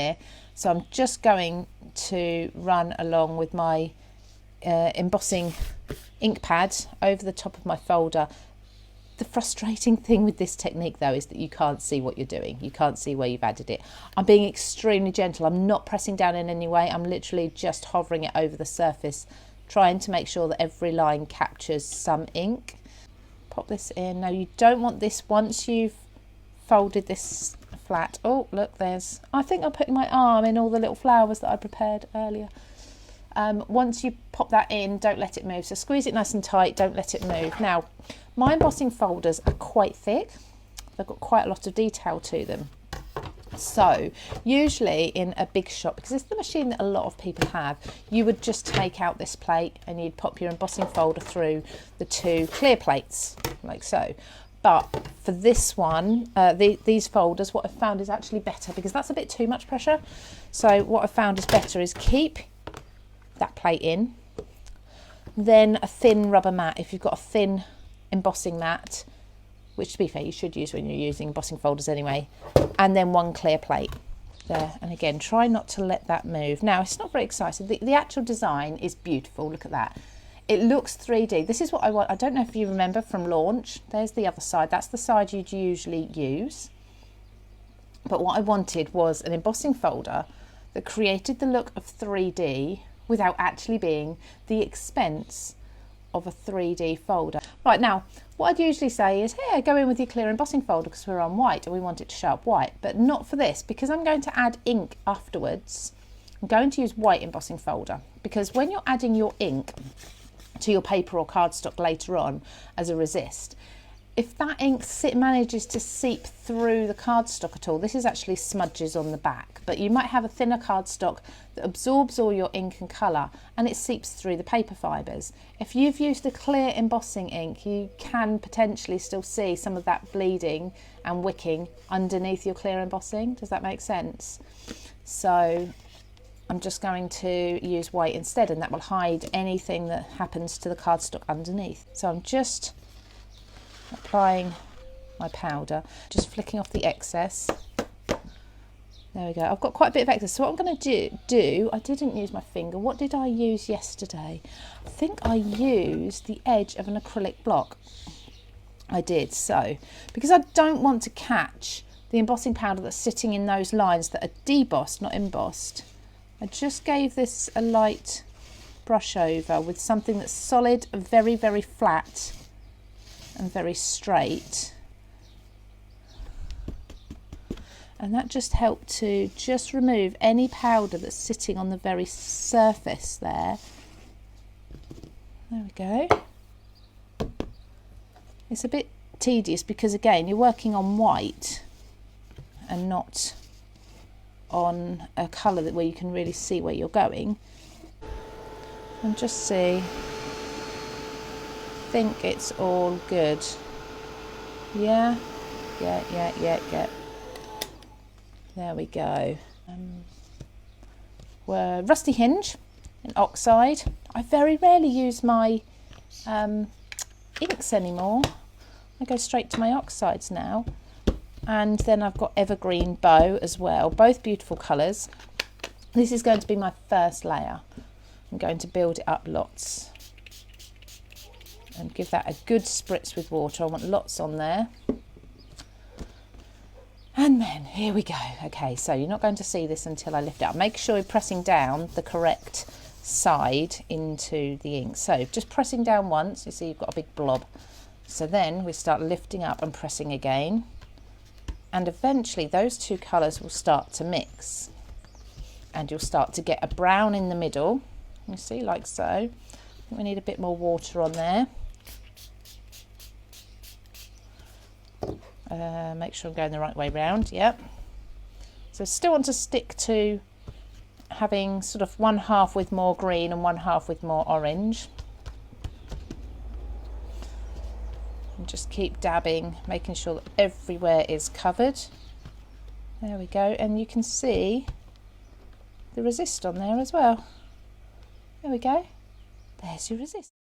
here. So I'm just going to run along with my embossing ink pad over the top of my folder. The frustrating thing with this technique though is that you can't see what you're doing. You can't see where you've added it. I'm being extremely gentle. I'm not pressing down in any way. I'm literally just hovering it over the surface, trying to make sure that every line captures some ink. Pop this in. Now you don't want this once you've folded this flat. Oh look, there's, I think I'm putting my arm in all the little flowers that I prepared earlier. Once you pop that in, don't let it move. So squeeze it nice and tight, don't let it move. Now, my embossing folders are quite thick. They've got quite a lot of detail to them. So usually in a big shop, because it's the machine that a lot of people have, you would just take out this plate and you'd pop your embossing folder through the two clear plates, like so. But for this one, these folders, what I've found is actually better, because that's a bit too much pressure. So what I've found is better is keep that plate in, then a thin rubber mat. If you've got a thin embossing mat, which to be fair you should use when you're using embossing folders anyway, and then one clear plate there. And again, try not to let that move. Now it's not very exciting. The actual design is beautiful. Look at that. It looks 3D. This is what I want. I don't know if you remember from launch. There's the other side. That's the side you'd usually use. But what I wanted was an embossing folder that created the look of 3D without actually being the expense of a 3D folder. Right, now what I'd usually say is, here, go in with your clear embossing folder because we're on white and we want it to show up white, but not for this, because I'm going to add ink afterwards. I'm going to use white embossing folder, because when you're adding your ink to your paper or cardstock later on as a resist, if that ink manages to seep through the cardstock at all, this is actually smudges on the back, but you might have a thinner cardstock that absorbs all your ink and colour and it seeps through the paper fibres. If you've used a clear embossing ink, you can potentially still see some of that bleeding and wicking underneath your clear embossing. Does that make sense? So I'm just going to use white instead, and that will hide anything that happens to the cardstock underneath. So I'm just applying my powder, just flicking off the excess. There we go. I've got quite a bit of excess. So what I'm going to do, I didn't use my finger. What did I use yesterday? I think I used the edge of an acrylic block. I did. So because I don't want to catch the embossing powder that's sitting in those lines that are debossed, not embossed, I just gave this a light brush over with something that's solid, very, very flat and very straight, and that just helped to just remove any powder that's sitting on the very surface there. There we go. It's a bit tedious because again you're working on white and not on a colour where you can really see where you're going. And just see, think it's all good. Yeah. There we go. We're rusty hinge in oxide. I very rarely use my inks anymore. I go straight to my oxides now. And then I've got evergreen bow as well, both beautiful colours. This is going to be my first layer. I'm going to build it up lots and give that a good spritz with water. I want lots on there. And then here we go. Okay, so you're not going to see this until I lift it up. Make sure you're pressing down the correct side into the ink. So just pressing down once, you see you've got a big blob. So then we start lifting up and pressing again. And eventually those two colours will start to mix. And you'll start to get a brown in the middle. You see, like so. I think we need a bit more water on there. Make sure I'm going the right way round. Yep. So still want to stick to having sort of one half with more green and one half with more orange. And just keep dabbing, making sure that everywhere is covered. There we go. And you can see the resist on there as well. There we go. There's your resist.